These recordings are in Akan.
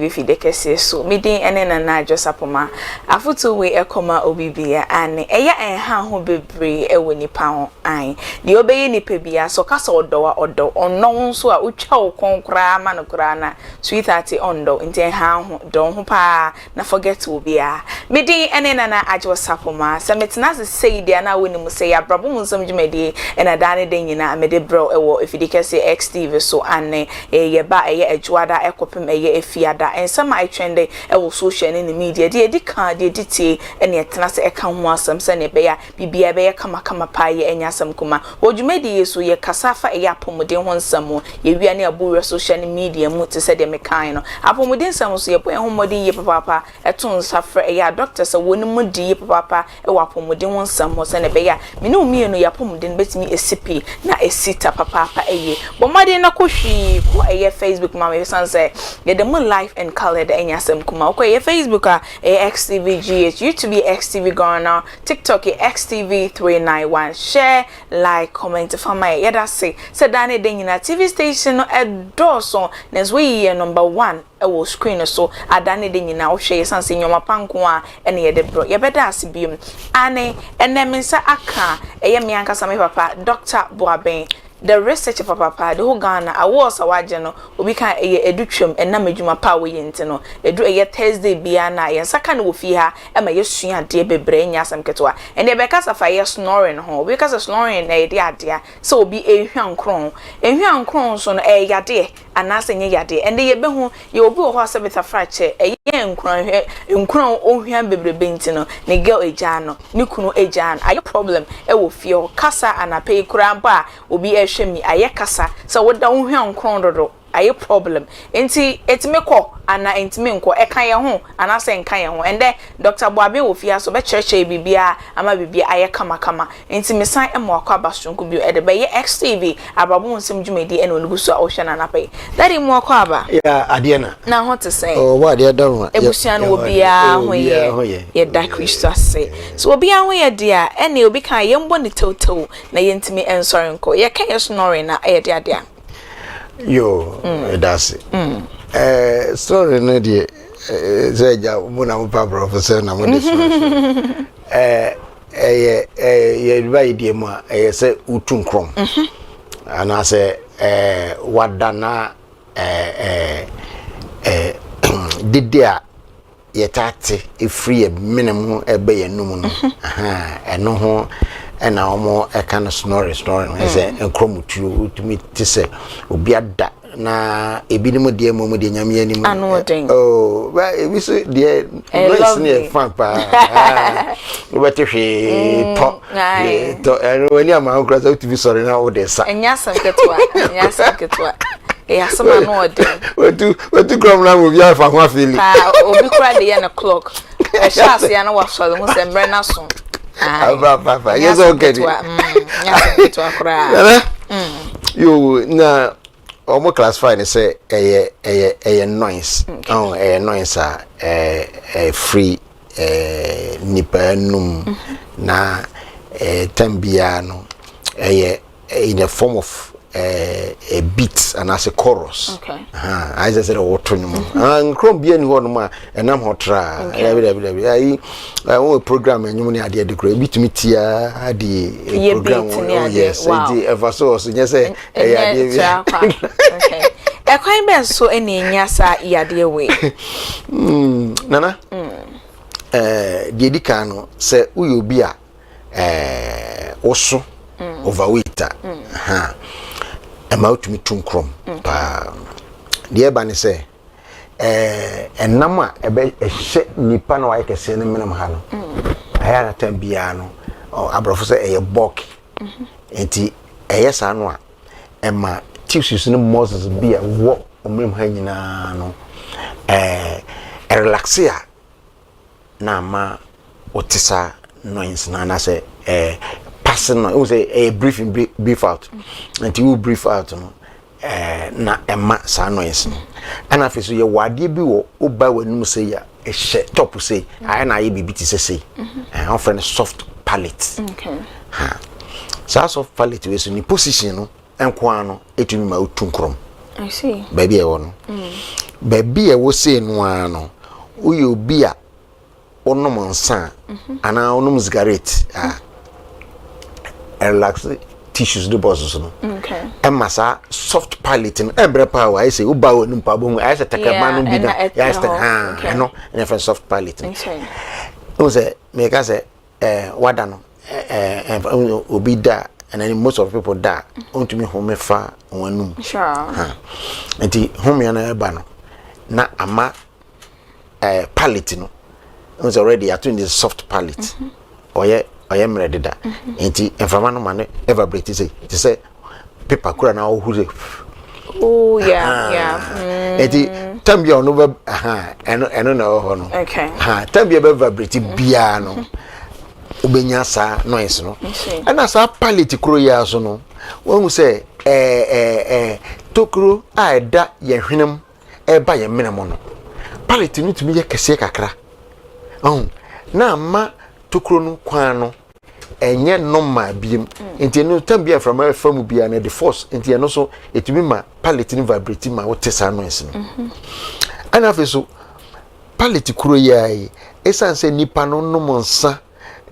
If de kese so midin ene na adwosapoma afoto we ekoma obibia ane eya enha ho bebre ewo nipa ho an de obeye nipa bia so kasa odo onno nso a utwa wo konkra ma no kra na sweetheart ondo nti enha ho don ho pa na forget obia midin ene na adwosapoma se metena se sei dia na woni mu sei Abrabo mu nsem dwumadi ena dane den nyina amede bro ewo if de kese XTV so ane ye ba eye adwada ekopem eye efiada ensama I trend ewo social in the media de edika de edite ene etena se eka ho asem se ne be ya bibia be ya kama pa ye enya asem kuma odwumadi yeso ye kasafa eye apomuden ho nsam ye wia ne abu social media mu te se de mekan no apomuden nsam so ye po ho modin ye papa eton safra eye doctor se woni mu di ye papa ewo apomuden ho nsam se ne be ya me no mi no ya apomuden betimi esipi na esita papa eye bo modin na kohwi ko eye Facebook ma me sanse ye de mu life and color the enyasem kuma okay your Facebook XTVGH YouTube XTV Ghana TikTok XTV391 share like comment for my yada say dane den na TV station no edoso nes we number 1 ewo screen so adane den nyina wo hwe sanse nyoma panko a ene ye de bro ye beda asibium ane enemensa aka eye me ankasa me papa Dr. Buabeng the research papa the whole Ghana awards awaje no obi kan edutwam enam adwuma pa we yente no edu Thursday bia na ye saka no fi ha e ma yesua de bebre nya asam ketwa ene be kasa fa ye snoring ho obi kasa snoring na ye de ade so obi ehwan kron so no yade anase nye yade ende ye be ho ye obi wo ho asebeta frache nkron ohwan bebre benti no ne girl eja no ne kunu eja no aye problem e wo fie kasa anape kura ba obi hwemi ayekasa so woda wo hwan kron dodo aye problem enti etime ko ana entime nko eka ye ho ana se nka ye ho ende Dr. Buabeng wo fia so be cheche bibia ama bibia aye kama enti mesan emo akwa basonko bi e de be ye XTV Abrabo nsem dwumedi ene onuguso a wo hwe na napai dadi mo akwa aba ya ade na ho te say oh wa de don ebusuan wo bia ho ye da Christo say so obi an ho ye de a ene obi kan ye mbo ne toto na ye ntimi ensori nko ye kan ye snoring na ye de ade a yo that's it sorry no die zeja muna mpa professor na mo dis ye vai die mo se utunkrom ana se wadana didia ye tate e free minimum ebe ye num no eno ho ena omo e kan snoring se enkromutu utumi tise obi ada na ebi ni mo de mo de nyame ani mo oh ba ebi so de nice ne fan pa o bete hwe to wani ama nkra so tv sorry na o de sa enya sanketwa asama no ode wetu krom na mo bi afa ho afeli obi kra de ya na clock e chance ya na wasoro mo se mbre na so papa yes okay sanketwa kra yo na omo classify ne say noise noise free nipa num na tambia no in a form of a beat and as a chorus okay I just said water no and chrome bia ni ho no ma enam hotra I want program enyum ni ade de kro bitumi tia ade program yes it ever so just say ade okay e kwan ben so ene nya sa ade we nana de dika no se uyo bi a oso overweight about me tunkrom pa de ba ne se enam a ebe ehye nipa na wa kese ne menam ha no aya na tambia no abrofo se eye bulk enti eye sa no a ema tissues ne muscles bi a wo omrem ha nyina no relaxia na ma otisa noise na se passing it was a brief out until you brief out no na emma sa noise and afi so ye wade bi wo oba wanum say ya e hye top say I na ye bibiti say our friend soft palate okay so soft palate we so ni position no enko ano etumi ma otunkrom I see baby e wo no baby e wo say no ano uye obi a onom nsa ana onom cigarette relax tissues the bosses no okay massa soft palate no ebre power I say uba wonum pa bo I say takama no bi na ya stand no and for soft palate okay o say me ka say wada no obi da and then most of people da want me home fa wanum sure enti home ya na eba no na ama palate no was already at the soft palate oye mrede da enti enfama no mane ever break say paper kura na ohure oh yeah enti tambia no ba eno na ho no okay tambia be vibrate bia no obenya sa noise no ana sa palate kuro ya so no won say tokuro a eda ye hwenem eba ye menemo no palate no tumi ye kese kakra na ma tokuro no kwan no enye normal biem enti no tambia from from bia na the force enti no so etumi ma palate no vibrate ma wote sa noise no ana fe so palate kuro ya yi esanse nipa no no monsa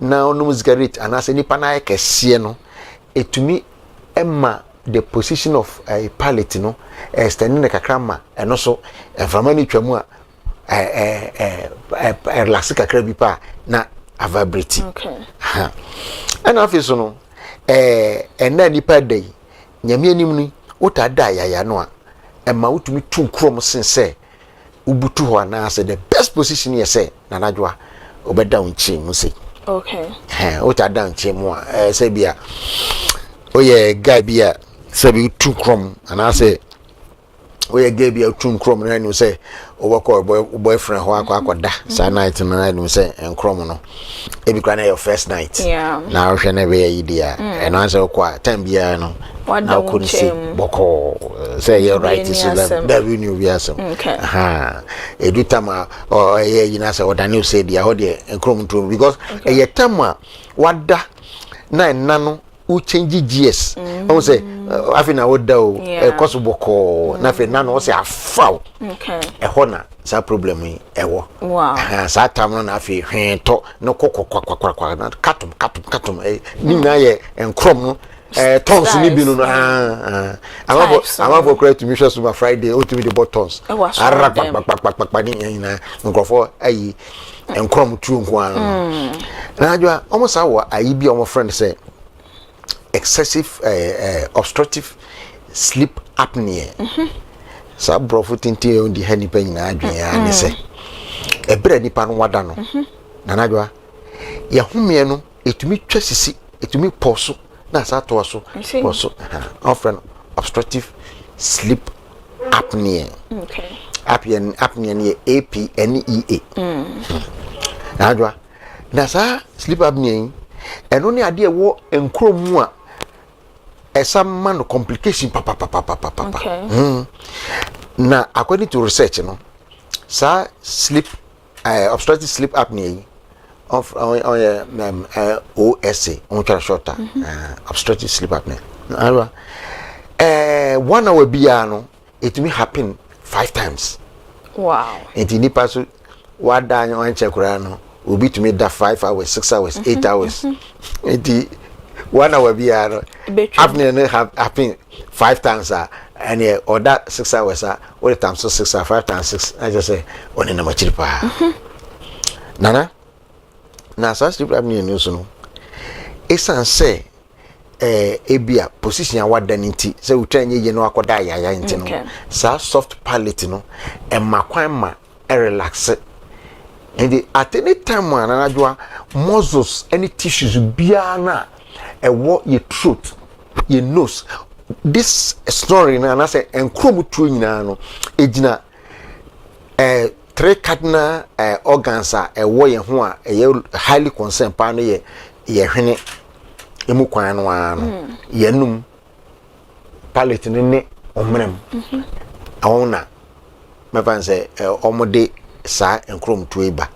na onum cigarette anase nipa na ekese no etumi emma the position of a palate no standing the kakra ma eno so enfama ni twamu a relax kakra bi pa na vibrate okay ana afiso no ena nipa dai nyame anim ni utada yaya no a emma utumi tu krom sense ubutu ho anase the best position yese na najwa obeda unchi musi okay utada unchi mu a se bia oye guy bia se bi tu krom anase oye guy bia tu krom na nu se obako boyfriend ho akoda sa night na nu se enkrom no ebi kwa na your first night na ohwe na be yidia and answer kwa time bia no na ko se boko say you right is that we knew we asem edu tama o ye yina say odani say dia ho de enkrom to because e tama wada na nano u change GS o say afina woda o koso boko na fe nano o say afaw e hona sa problem yi ewo wow sa tam no na fe hwento no kokokwa na katum ni na ye enkrom no tons ni bi no amabo create me sure super Friday o to me the buttons arapapapapapa ni na nkrofo ayi enkrom tu nko an na adwa almost awo ayi bi omo friend say excessive obstructive sleep apnea sa brofo tinti on di hani pa nyina adwen ya ne se ebere nipa no wada no na najwa ya humie no etumi twasisi etumi poso na sa to so poso often obstructive sleep apnea okay apnea ni APNEA najwa na sa sleep apnea eno ni ade wo enkromu a some man complication papa na according to research no sa sleep obstructive sleep apnea of OSA on shorter obstructive sleep apnea na 1 hour bia no it may happen 5 times wow it ni paso wada anyo anche kura no obi to me da 5 hours 6 hours 8 hours it 1 hour bia no apnea no happen 5 times and or that 6 hours all the time so 6 or 5 times 6 I just say on na machiri pa nana na sa sleep apnea no so no esan say ebia position awada nti say utanye ye no akoda yaya nti no sa soft palate no emakwan ma relax and at any time anajwa muscles any tissues bia na ewo your throat your nose this snoring na say enkrom tuo nyina no ejina 3 cardinal organs ewo ye ho a highly concerned pa no ye hwene emu kwan no ano yenum palate ne omrem awona mefanse omode sa enkrom tuo eba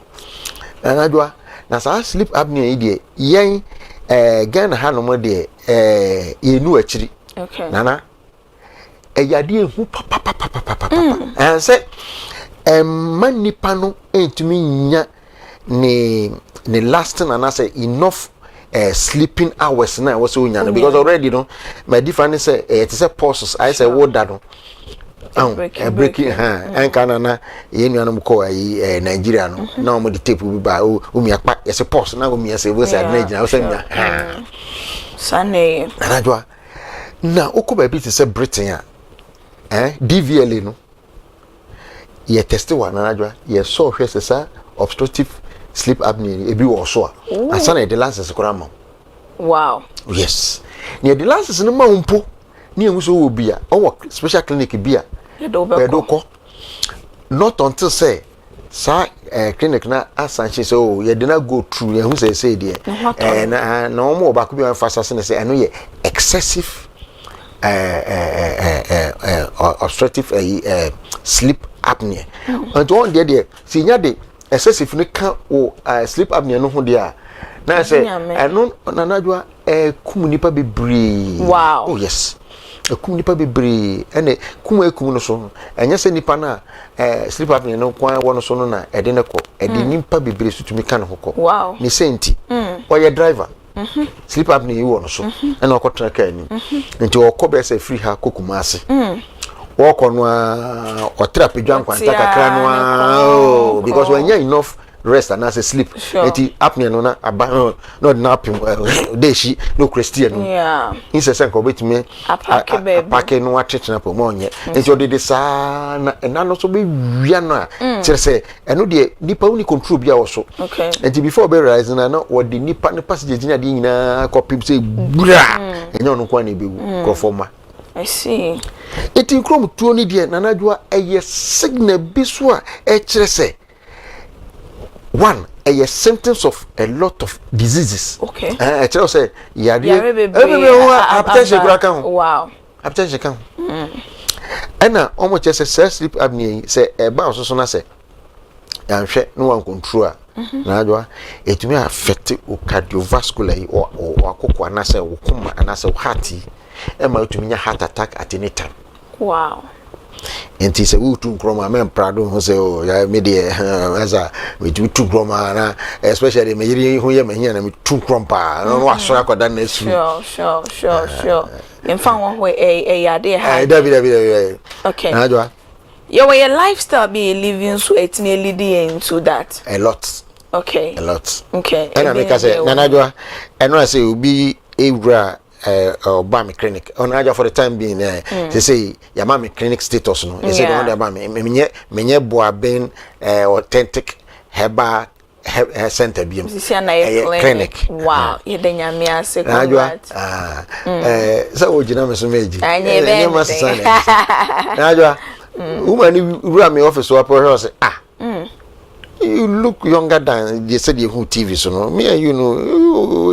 anadwa na sa sleep apnea idie yen Ghana ha no mo de yenu akiri okay nana eyade ehu papa and say man nipa no entumi nya ne lasting and I say enough sleeping hours na was so nya because already no my difference say it is a process I say what that no breaking and kana ye nuanom ko ayi Nigeria no na mo de tape bi ba o mi akpa yes pause na o mi say we say na gina o say nya sane anadwa na okoba bi say Britain DVLA no ye test one anadwa ye so hwe sesa obstructive sleep apnea ebi wo so a asana the lances korama wow yes near the lances no ma umpo ni enwu so wo bia o special clinic bia edoko not until say sa clinic na asanche so ye dey na go through ye hu say there na omo ba ko bi emphasize say eno ye excessive obstructive sleep apnea and on there see nya de excessive ne ka o sleep apnea no ho there na say eno na najwa kum nipa bebre wow oh yes kum nipa bebre ene kum no so enya se nipa na sleep apnea no kwan wono so no na ede ne ko ede nipa bebre sutumi ka ne hokọ wow ni senti oye driver sleep apnea yi wono so ena okotra ka ani nti okobe se free ha kokuma ase woko no otra pedwan kwanta kakra no because when you enough rest and as sleep eti apnea no na aba no na apim de shi no christian yeah inse senko betime apake no atwetena po mo onye enti odede sa na no so be wia no a kire se eno de nipa uni control bia wo so okay enti before be rise na no wodi nipa ne passage nya de nyina kopim se bura enyo no kwa na bewu krofoma I see eti krom tuo ni de nanadwa eye signal biso a e kire se one a symptoms of a lot of diseases okay tell say yare hypertension wow hypertension kan ana omo chese sleep apnea say e ba so na say yanhwe no one control nanadwa etumi affect o cardiovascular o akoko anase o kuma anase o heart e ma etumi nya heart attack at any time wow enti se we tun kroma men prado ho se o ya me de asa we tun kroma na especially me yiri ho ye me hia na me tun krompa no aso akoda na su sure in fan one way ya dey ha David okay na jo your lifestyle be living so it nearly into that a lot okay a lot okay and make say na jo eno say obi ewura Obama clinic on aja for the time being they say your mommy clinic status no they say the one that menye Buabeng authentic herbal center BM clinic wow you dey nyame ase congrats so ojina me so meji anya masana najwa woman ru am office wa pro say you look younger than they said you who TV so no me and you know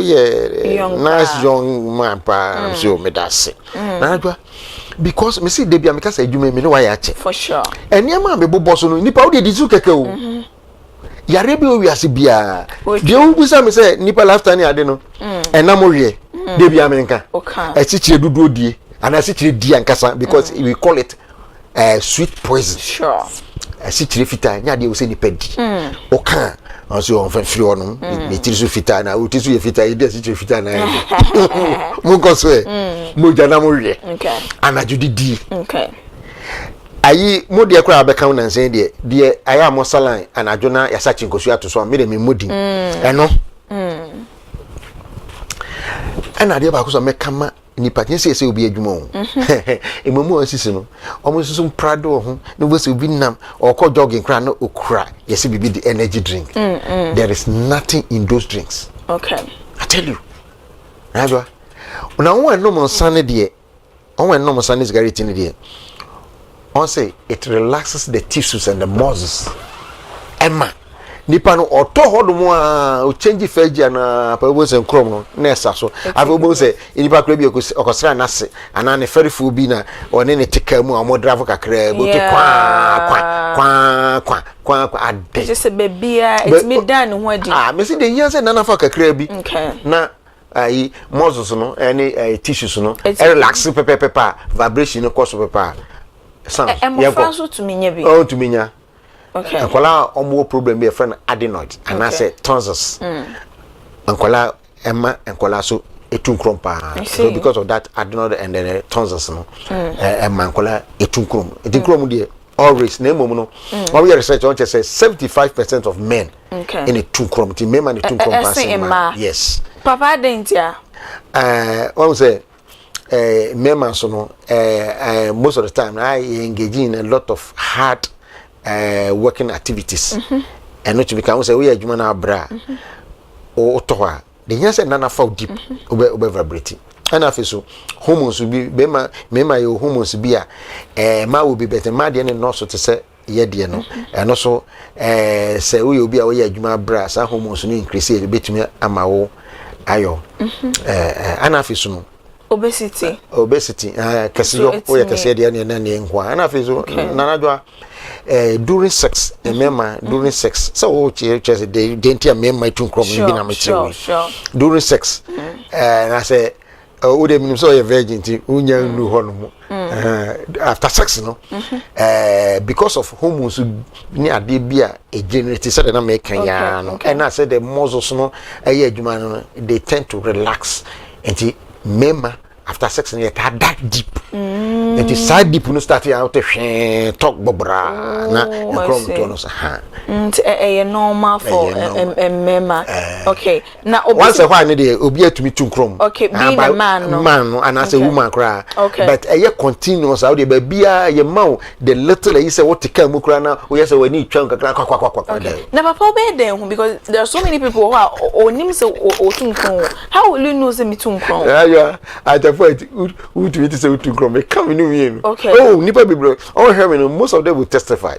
nice young man pa so me that say na because me see Debbie me ka say adwuma me no why ache for sure eniam me bobo so no nipa wo de dizu keke o yare bi o wiase bia de wo busa me say nipa lifetime ade no enam wie Debbie amenka e chichire dudu odie ana chichire di ankasa because we call it sweet poison sure asichire fita nya de o se ni pedi o kan onso on fa firi ono me tiri so fita na o tiri so ye fita e de asichire fita na mo ko so mo jana mo wie okay anajudi di okay ayi mo de kura abeka na nsen de aya mo salan anajo na yasa chinkosu ato so me de me modi eno ana de ba ko so me kama ni patin se obi adwuma o emamu asisi no omo susu prado ho no bo se obi nam okọ jogging kra na okura yesi bibi the energy drink there is nothing in those drinks okay I tell you najwa una won no mo sane de on no mo sane cigarette ni de on say it relaxes the tissues and the muscles emma nipa no oto hodomo a o change fagia na pa bo se nkrom no na esa so afa bo se nipa kra bi okosra na se ana ne ferifo bi na one ne tika mu a mo drive kakra bo to kwa ade just a baby it's me done ho adi me see the years na na fa kakra bi okay na ai muscles no any tissues no relax pepa vibration no cost pepa sound yeah so to me nya bi oh to me nya Okay. Ankola omo problem be a friend adenoid and I say tonsils. Ankola Emma ankola so etun krom pa. So because of that adenoid and then tonsils no. Emma ankola etun krom. Etun krom dey always name no. What we research on say 75% of men in a two krom. Ti men and two krom pass. Yes. Papa dentia. What say men so no most of the time I engage in a lot of hard working activities. And not to become say we are human abra or toa. The answer nana fall deep over vibrating. And after so hormones will be mema your hormones be ma will be better ma and not so to say yeah dear no and also say we will be away human abra some hormones will increase a bit me amawo ayo and after so obesity kasi yo o ya kasi dia na nkwa and after so nanadwa during sex during sex so chese they didn't mema tun krom bi na metre during sex and I say o de minim so you virgin ti unya nu hono after sex no because of hormones ni ade bia e generate said na make ya no and I said the muscles no adwuma no they tend to relax and mema after sex and yet that deep and the side deep no start out to talk bobra na krom to no ha normal for mema okay now once a while dey obi atumi tun krom okay being a man no and as a woman cry but continuous how dey ba bia ye ma the little you say what take am kra na we say we need twan kakra kwakwa na papa be den because there are so many people who are onim say otun krom how will you know say me tun krom yeah at the point who to say tun krom e come no mean okay nipa people all hear me most of them will testify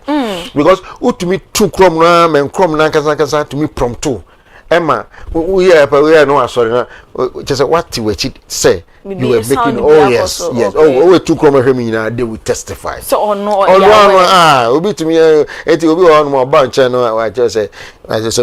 because who to me tun krom na men krom na kasa to me prompto Emma we no sorry na just what you say you were making yes oh too come here me na they will testify so no obi to me eti obi on mo bank no I just say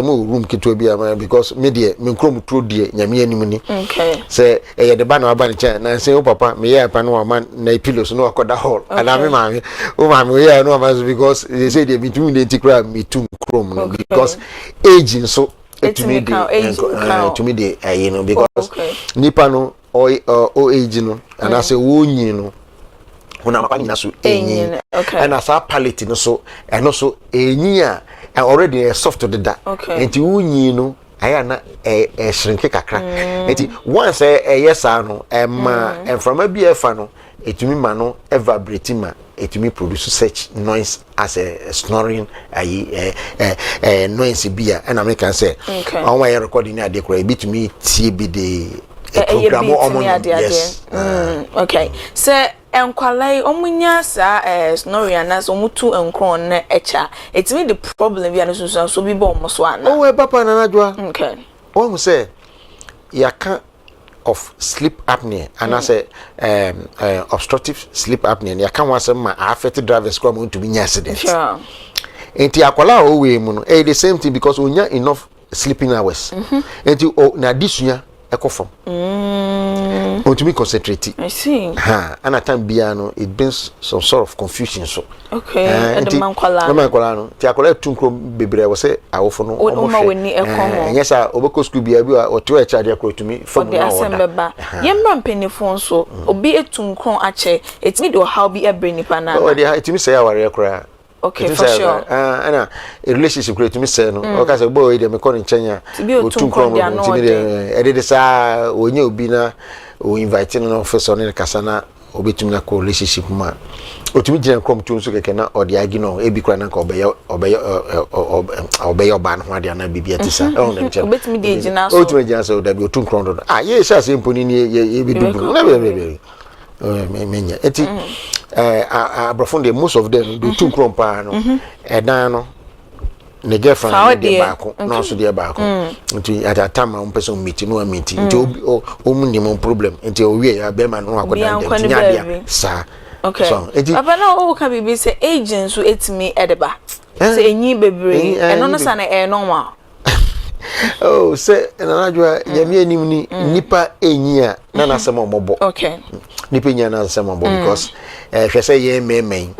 mo room kitwa bi because me de me krom tro de nyame anim ni okay say the ban wa ban chen na say o papa me ya pa no man na pillows no akoda hall and me mama o mama we ya no man because they say they between the tikra me too krom no because aging so to me the you know because nipa no o age no and I say wonyi no una mapa nyina so enyi and as a palate no so and also enyi a already a soft to the da enti wonyi no aya na shrink kakra enti once yes no and from a bfa no etumi ma no vibrating ma etumi produce such noise as a snoring noise bia and I can say on why recording na dey kura bitumi tie bi the program yes okay so enkwalai omunya sa snoring anas omutu enkron na echa etimi the problem bia no so bi bo omoso ana oh papa na najwa okay one say yaka of sleep apnea and I say obstructive sleep apnea and you can want some affected drivers come to be accidents. Sure. Enti akwala o we mu no the same thing because onya enough sleeping hours. Enti na disunya ekofom. To be concentrating. I see. And at time biano it brings some sort of confusion so. Okay. And the man kwala no. Ti akwala tunkro bebre we say awofo no omo weni ekomo. Yes sir, obeko school bia bi o to e charge akro to me from na order. Yemra mpenifo so obi etunkro ache etimi do how be e bring nipa na. Oh dey etimi say aware kra. Okay, for sure. And a relationship create me say no. Okay, say boy dey me call nchenya. Otunkro dey no dey. E dey say onye obi na o invite no officer on kasa na obetumi na ko relationship ma otumi gina kom tu nso keke na odi agi no ebi kra na ka obeyo ba no ade na bibia tisa obetumi de gina so otumi gina so da bi otun kron do ye sha se mponi ni ye bi dubu na be menya eti abrofond most of them do tun kron pa no edan no ne girlfriend de baako no so de baako nti at that time on person meet no meet nti o mu ni mo problem nti o wie ya be ma no akoda dem nya dia sa okay so papa na o ka bibi say agents so etimi edeba say enyi bebre eno no sa na normal oh say na najwa yami anim ni nipa enyi a na na asem omobo okay nipa enyi na asem omobo because hwe say ye memen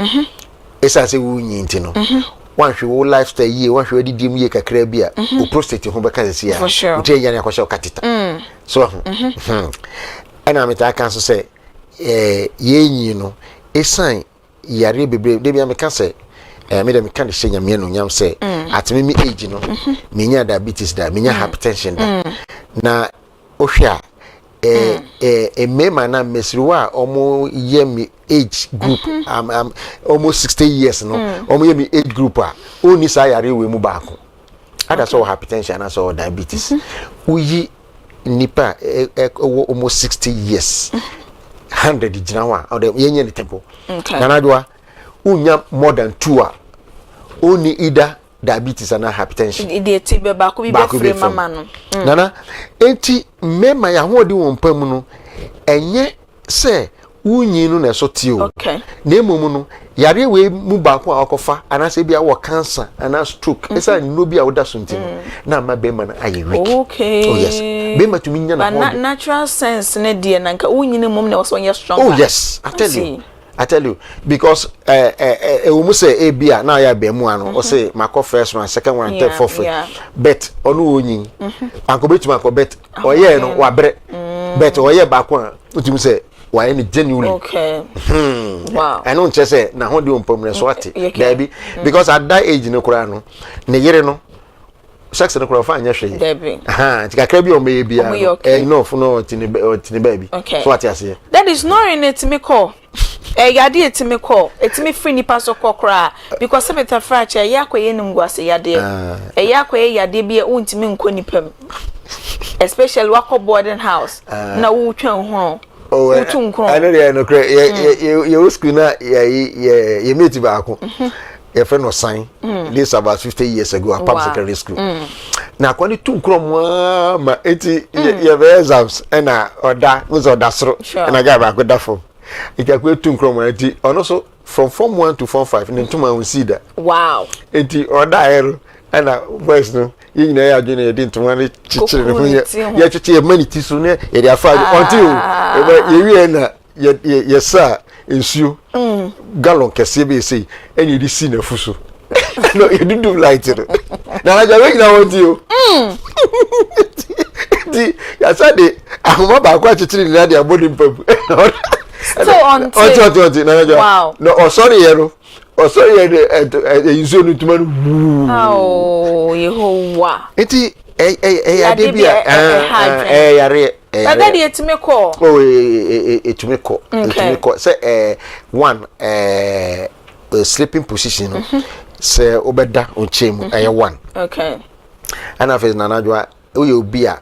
esa say wunyi nti no one show lifestyle year one show di year kakra bi a o prostate ho be kan sia o tie yan yakosha katita so ana meta kan so say yenyi no esan yare bebre de bia me kan say me de me kan de shenya me no nyam say atime me age no me nya diabetes da me nya hypertension da na ohwa mema na mesriwa omo ye me age group I'm almost 60 years no omo ye me age group a oni sa yare we mu baako ada so hypertension na so diabetes uyi nipa almost 60 years 100 jinawa or the yenye ni tempo nanadwa unya more than 2 a oni either diabetes and hypertension idioti be baako bi be free mama no nana enti mema ya ho de won pam no enye se unyi no na so tio na emom no yare we mu baako a okofa anase bia wo cancer ana stroke esa no bia wo da so ntino na ma be ma na aye weak oh yes be ma tumi nya na natural sense na die na nka unyi ne mom na wo so nya strong oh yes I tell you because we say ebia na ya be mu ano o say mako first one second one third fourth bet onu onyin anko betu mako bet oye no wa bre bet oye ba ko utim say wa any genuinely wow I don't say na ho de ompom so ate baby because at that age no kura no ne yere no sex no kura fa anya hwe tikakra bi o me bia no for no tini baby so ate ase that is snoring it me call yade etime call etime free nipa so kokra because se beta fracture yakoye nimguase yade yakoye yade bia untime nko nipam especially wako boarding house na wo twan ho utu nkro I know they no cre ye school na ye meet baako ye friend no sign this about 50 years ago at public secondary school na kwani tu nkro ma eti ye be exams na oda uzo dasro na ga baako da form it akwe tu nkrom enti ono so from form 1 to form 5 ntuma we see that wow enti oda ero ana voice no yina ya adwene ye ntuma ne chichire ne hunya ya chichi ye mani tisu ne ye dia fa until ye wie na ye sa ensuo gallon kese be sei eni di si na fuso no you do light it na na jawe na won ti o di ya sa de ahoma ba kwa chichire ne dia body pap so on wow no oh sorry you so no tuma oh yehowa eti ade bia yare that dey etime call oh etime call say one sleeping position say obeda onchemu one okay and after nanadwa we obi a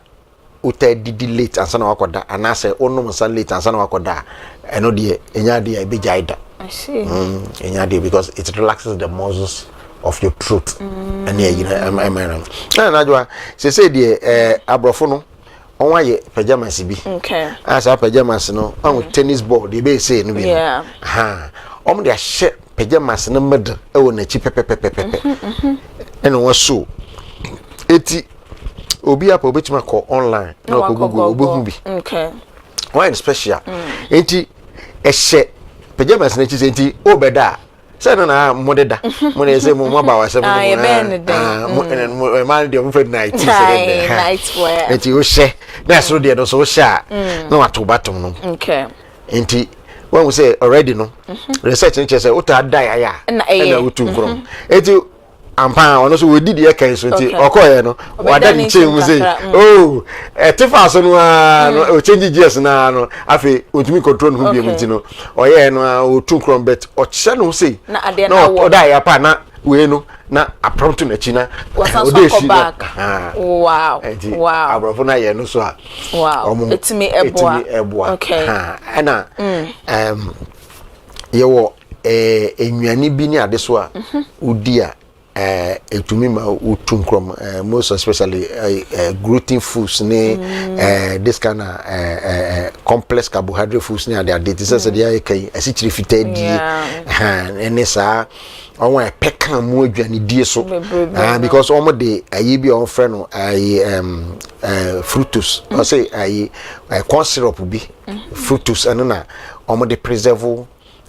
uta didi late ansana wakoda anase onum san late ansana wakoda eno de enya de be jaida I see enya de because it relaxes the muscles of your throat and you know na najwa say de abrofo no onwa ye pajamas bi okay asa pajamas no on tennis ball de be say no bi om de ahye pajamas no med e wo na chi pepepepepe eno waso eti obi apa obetima call online no ko google obehu bi okay why special enti ehye pajamas na chi enti obeda say na modeda mo na say mo ba wa say mo man de mo friend night wear enti o hye na so de no so hye na wato batom no okay enti when we say already no research nche say uta die ya na utu nkrom enti ampa ono so we didi e kan so nti okoye no wada ni chemu say oh etifa so no o change gears na no afi otumi control no bi nti no oye no o tu nkrom bet o che no say no oda ya pa na we no na apronto na chi na o dey shi wow abrofo na ye no so a wow etimi eboa okay ana ye wo enwani bi ni ade so a udi a etumi ma utu nkrom most especially gluten foods ne this kind of complex carbohydrate foods ne they say they kai asichiri fitadi ene sa onwa peka mu adwani die so because omo de ayi bi on frɛ no fructose or say ayi corn syrup bi fructose eno na omo de preserve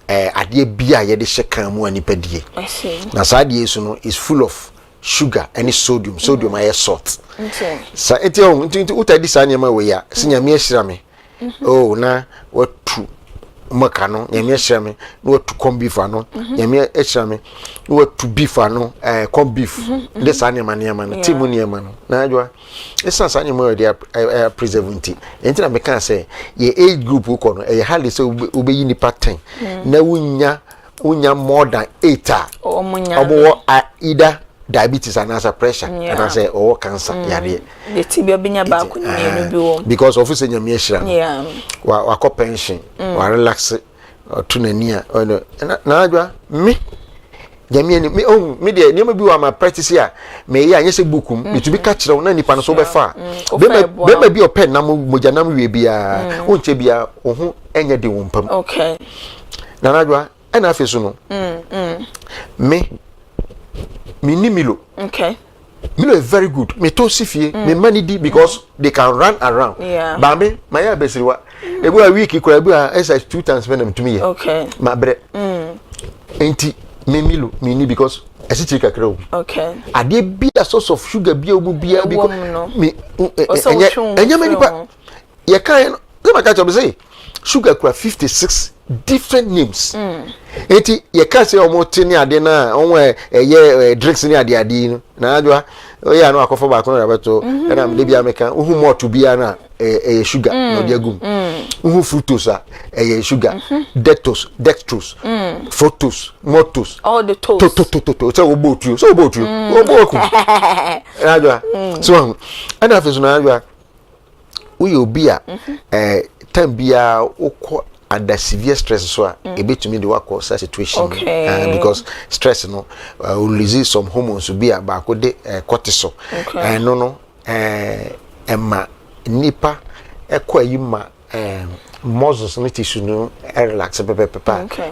ade bia ye de hyekan mu anipadie I see na saade so no is full of sugar and sodium aye salt okay sa eti o nti utadi sa nyama we ya sinyame ahyira me oh na watu maka no nyame ahyira me na watu corn beef ano nyame ahyira me na watu beef ano corn beef de sa nyama no timu nyama no na adwa esa sa nyama we dey preserve nti na me kan say ye age group ko no hardly say obeyi nipa 10 na wunya more than 8 omo either diabetes and as pressure and I say or cancer yare the tibia binya ba ko ni bi wo because of say nyame ahira wa ko pension wa relax to nani a na adwa me nyame ni me de nyame bi wa ma practice a me ya anya se bukum me to be catch na na nipa no so be fa be bi open na moja na we bia o nche bia o ho enya de wo mpam okay na adwa na afeso no me ni Milo. Okay. Milo is very good. Me to sifie, me money di because they can run around. Yeah. Ba me, my ya besiriwa. Ebu a week ko ebu a exercise 2 times spend them to me. Okay. Ma bre. Enti me Milo, me ni because esi chika kro. Okay. Ade bi a source of sugar bi omu bia because me enya many pa. Ye kan no ma catch up say sugar kura 56 different names. Eti ye ka se omo tini ade na onwe ye drinks ni ade no na adwa oya no akofo ba ko na beto na me bia meka uhu malt bia na sugar no de agum uhu fructose sugar dextrose fructose maltose all the toast to so obotu oboku na adwa so ana afeso na adwa we obi a time bia ukọ under severe stress so e betumi de work such situation because stress no will release some hormones be about de cortisol no emma nipa ekwa muscles no tissue no relax pepe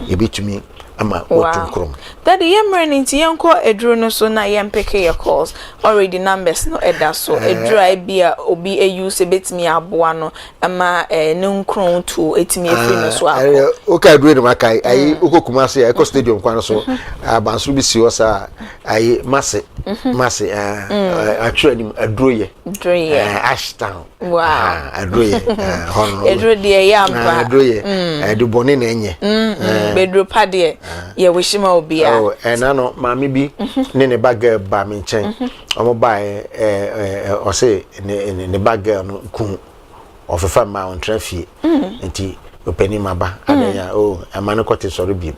e betumi ama wotunkrom that the yamran into yanko edro no so na yampeke your calls already numbers no eda so edro bia obi use betimi aboa no ama nunkron to etimi efri no so akọ okay edro no makai ayi okokuma se eco stadium kwan so abansuru bi si osa ayi masse actually edro ye Ashtown edro ye hono edro de yampa edro ye edu bone na enye bedro pade ye wishima obia enano mami bi ne bag ba me nchen omo ba o say ne bag no ku ofefa ma on trafie nti openi maba adanya amane kote soro bi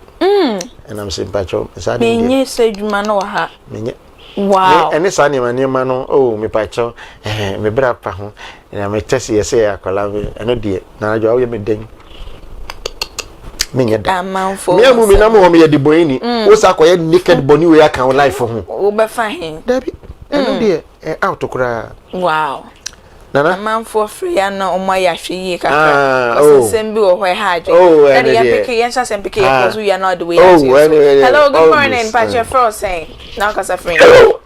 enam se pacho sa de menye sedwuma no ha menye wow ene sa ne manema no me pacho me bra pa ho na me tese ye say akola eno de na ajo awo ye me den menye da amanfo me amu mi na mo me ye de boyini wo sa koye naked body we aka life ho wo be fa hen dabi eno de out kura wow nana amanfo free ya na omo ya hwe kaka osensem bi wo hwe haje that ya pick yen sha sem pick ya cause we are not the way hello good morning Pacha Fro saying now cause free hello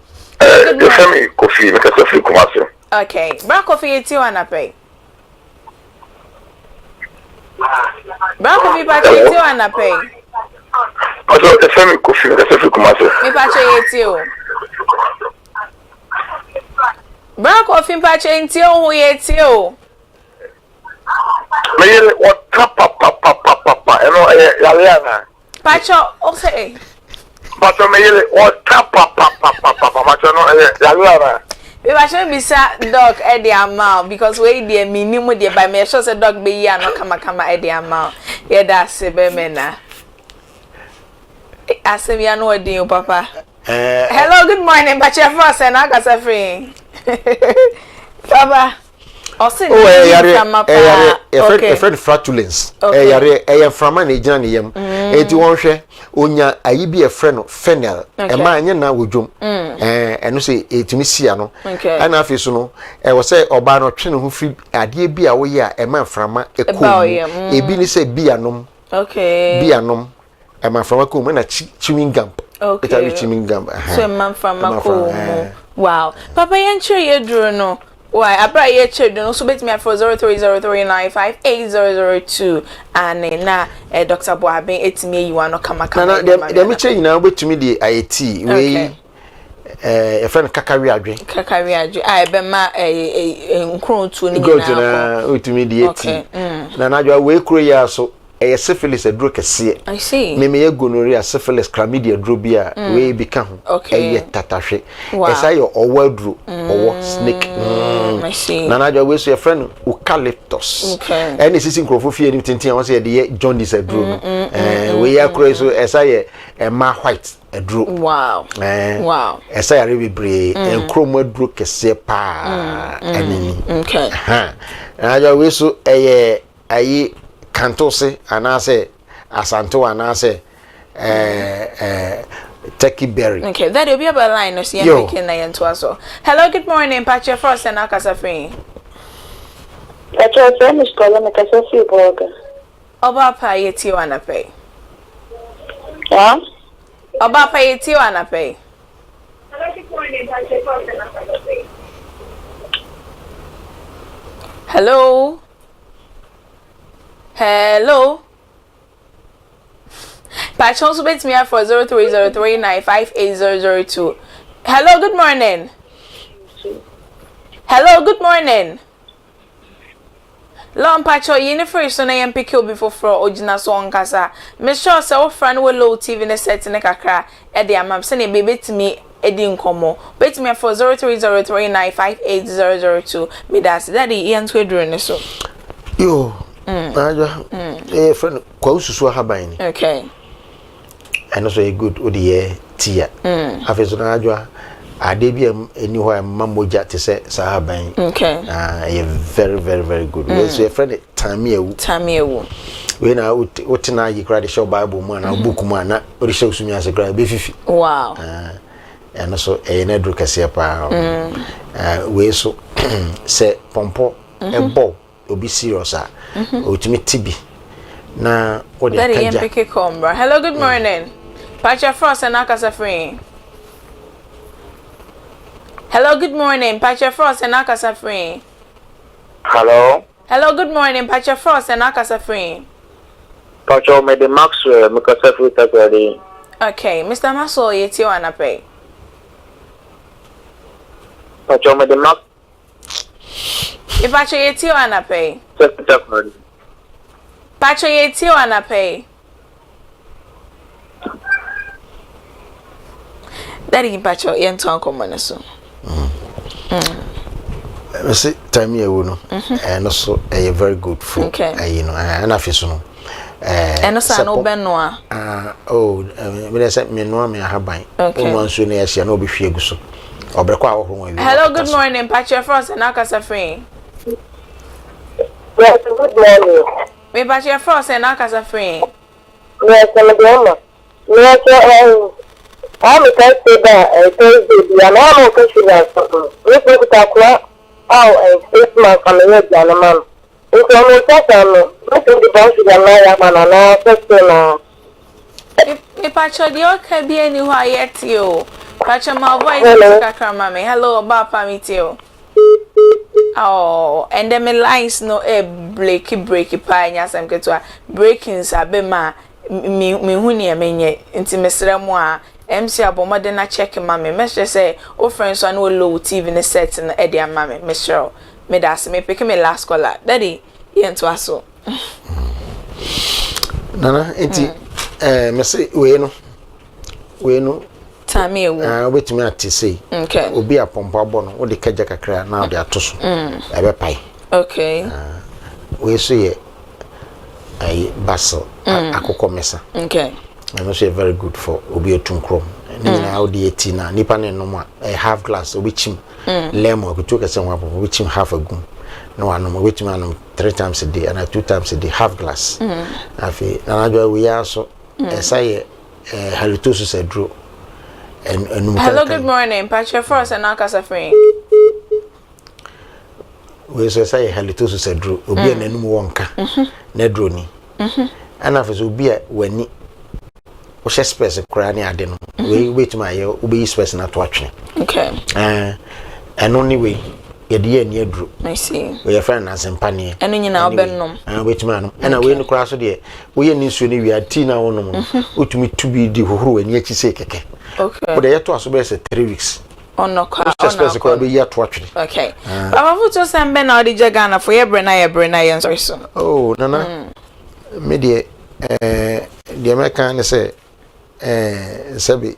good morning coffee make us free commercial okay bra coffee eti wana pay bra coffee Pacha eti wana pay also the same coffee make us free commercial me Pacha eti o bra coffee Pacha eti o eti o me yele what papa eno na Pacha o say Pacha me yele what papa Pacha no na we Pacha bisa dog e dey amount because we dey minimum dey by me sure say dog be here no kama e dey amount yeah that say be me na asem ya no dey o papa hello good morning Pacha Fro say na ka free Baba, a friend flatulence. A frama na ejina ne yam. Eti won hwe onya ayi bi a friend fennel. E ma anya na wodwom. Eno se etimi sia no. Ana afi so no wo se oba no twe ne ho fi ade bi a wo ye a e ma frama ekom. Ebi ni se bi anom. Okay. Bi anom. E ma frama kom na chewing gum. Okay. Eta chewing gum. So man frama kom. Wow. Papa yan chere ye duro no. Why? Abra ye children also bet me for 0303958002 and na Dr. Buabeng etime you no kama na dem me change na betumi di IT we a friend kakari adwe I be ma nkrontu ni na otumi di IT na najwa we kro ya so syphilis adro kese I see me ye gonorrhea syphilis chlamydia adro bia we bi ka ho tatahwe esa yo owadro owo snake I see na najwa we so your friend eucalyptus and sisi nkrofo fie ni tintin won say de jaundice adro we ya kro so esa ye ma white adro wow esa ya rebebre enkrom adro kese pa anini najwa we so ayi Cantose anase asanto anase turkey berry. Okay, that will be about line no see making na yento aso. Hello, good morning, Pacha Frost and Akasa free. Pacha Frost is calling me Akasa free burger. Oba pa yeti wana pay. Huh? Oba pa yeti wana pay. Hello, good morning, Pacha Frost and Akasa free. Hello. Hello. Patch also bet me for 0303958002. Hello, good morning. Hello, good morning. Long Pacho, you free so na yam pick you before for original song kasa. Miss Shaw say friend will low TV na set na kakra e dey am say na baby to me edi nkomo. Bet me for 0303958002. Me that's daddy Ian Twedro ne so. Yo. Friend kwa ususu haban ni. Okay. And also a good odi tia. Afeso na adwa ade bia eni ho mamoja te se sahaban. Okay. Very very good. So a friend Tamiewu. We na utina yi kra de show Bible mu na book mu na odi show sumi ase kra be fifi. Wow. And also na dru kase pa. We so se pompo ebo obi serious otimi tibi na odi kaja that MPK Combra. Hello, good morning. Pacha Frost and Akasa free. Hello, good morning. Pacha Frost and Akasa free. Hello. Hello, good morning. Pacha Frost and Akasa free. Pacha me the Maxwell me kasa free takwadi. Okay, Mr. Maso yeti wana pay. Pacha me the Max. If Pacha yeti wana pay. Takwadi. Pacha yeti wana pay. Daddy Pacha yento anko so. I say time here no and also a very good food. Okay. You know and afiso no. And also no benwa. Me say me no me haban. O no nso na yesi na obi hwe guso. Obrekwa ahoro wi. Hello, good morning. Pacha Frost and Akasa free. Yes, good morning. Me Pacha Frost and Akasa free. Yes, I'm the Yes, I'm a Thursday, and I'm a Christian. We go to Takwa, and 6 months coming here, Janman. If I'm a second, we can be bound to the Maya Manana, Me Pacha, the okay be anywhere yet you. Pacha, my voice is Kakamame. Hello, Bapa, meet you. Oh, and then my lines no breaky pie, yes, I'm get to breakings. I be ma me huni amenye inti mesre mo a MC abomade na check mama me say o friends so no low TV ne set na e dia mama me sure me das me pick me last caller daddy yento aso nana enti me say we no Tamiewu obetimi ati say okay obi apompo abo no wo de kaja kakra na de atoso e be pai okay we so ye ai basil akoko mesa okay and also very good for obi otunkrom ni na audi etina nipa ne no a half glass obi chim lemon akutu kase ho apo obi chim half agum no anom obi chim anom 3 times a day and 2 times a day half glass afi na adwa we aso esaye halitosis adro and hello good morning Pacha Frost and Akasa free we so say halitosis adro obi enanum wonka na adro ni ana fa so obi a wani o she space kra ni ade no we wait my ye obi space na to atwe okay and only way yɛde yɛ ni aduro I see we friend na sempane enu nyina obennom wetima no na we no kura so de we yɛ ni nsuo ni wi ati na wonom no otumi tubi di hohoro ani achi se keke okay wo de yɛto aso be say 3 weeks onokwa onokwa be yɛ to atwere okay baba futo sembe na odi jagana for ye bre na ye nso so oh nana me de de American ne say sabi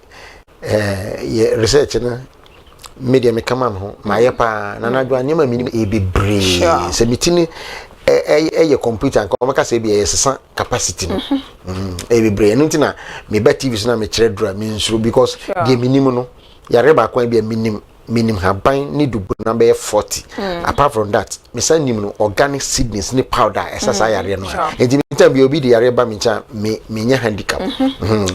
ye research na media me kama ho ma ye pa na na dwa nyama minim e bebre se mitini ye computer nko maka se bi ye sesa capacity no e bebre no ntina me ba tv so na me kire dura me nsuro because de minim no yare ba kwa bi minim haban ni dubu na be 40 apart from that me san nim no organic seedlings ni powder esasa yare no enti me bi obi de yare ba me ncha me nya handicap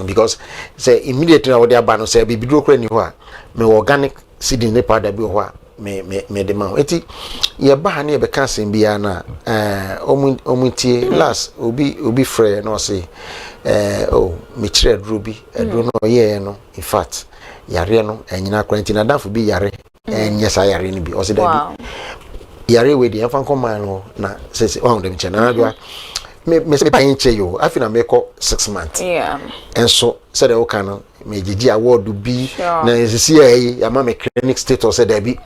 because say immediately na wo de aba no say bi bidro kra ni ho a me organic seeding ne powder bi ho a me de ma enti ye ba ha ne be kan sem bia na omuntie last obi frɛ no say oh me kire aduro bi aduro no ye no in fact yare no enyina quarantine adafo bi yare enyesa yare ni bi o se da bi yare we di enfan koma no na se on dem chena na do me se pa enche yo afina me ko 6 months enso se de o kan me gigi award bi na sisi ayi ama me clinic status se da bi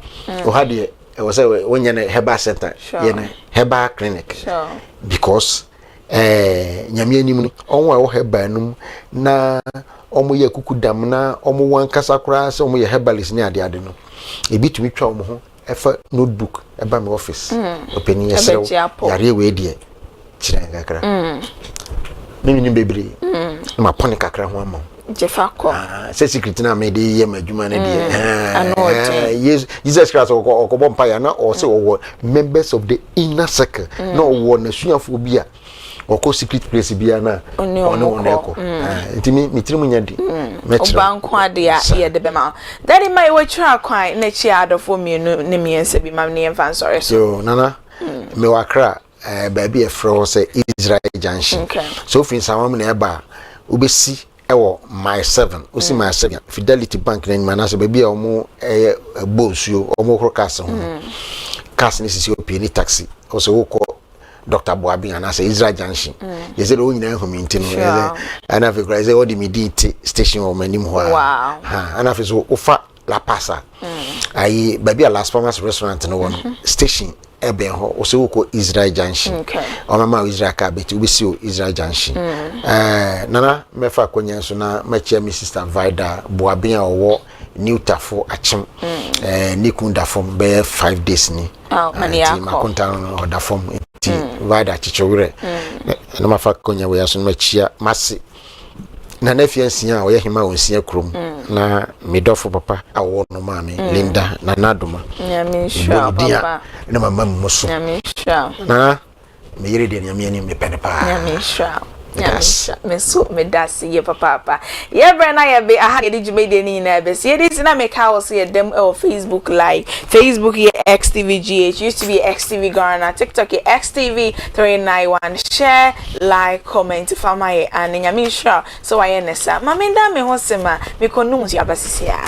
o ha de e wo se wonya na herbal center ye na herbal clinic because nyame anim no onwo a wo herbal num na omo ye kukudam na omo wankasa kura se omo ye herbalist ni ade no ebi tumi twa omo ho efa notebook eba me office openi yesrew yare we die kire kakra mimi ni bebre ma pone kakra ho ama jefa ko se secret na me de ye madwuma na die Jesus Christ okobo mpa na o se o members of the inner circle na o na suafo bi a oko secret place bia na ono neko ntimi mitirimu nyadi obanko ade a ye de bema daddy my we try kwan na chi adofo mienu ne miense bi mam ne mfa nsore so nana me wakra baabi e fro say Israel Junction so fin samam na eba obesi ewo my 7 osi my 7 Fidelity Bank na nyima na so baabi a omo bosuo omo krokase ho kas ni sisi opi ni taxi o so wo Dr. Buabeng and I say Israel Junction. They said, oh, you know, and I've got all the midi station or many more. Wow. And I've so offer La Pasa. I baby a Las Palmas restaurant no one station. Ebenho also ko Israel Junction. Okay. O mama Israel Kabet we see Israel Junction. Nana mefa konya so na machia mi sister Vida Buabeng owo new tafo achim nikunda from be 5 days ni. Oh, mani akọ. Ma konta no da from Vida chichowure. Na mafa konya we aso machia masi na nafiansia a oye hima onsia krom na midofo papa awo no mami Linda na nadoma nyame sha papa na mama muso nyame sha na me yire de nyame ani me pene pa nyame sha me so me dasi ye papa ye brana ye be aha ye jumede ni na be se ye na me ka wo se dem Facebook live Facebook ye XTVGH used to be XTV Ghana TikTok ye XTV391 share like comment fama ye and nyame sha so wa ye nesa maminda me ho sema me konum si abasisia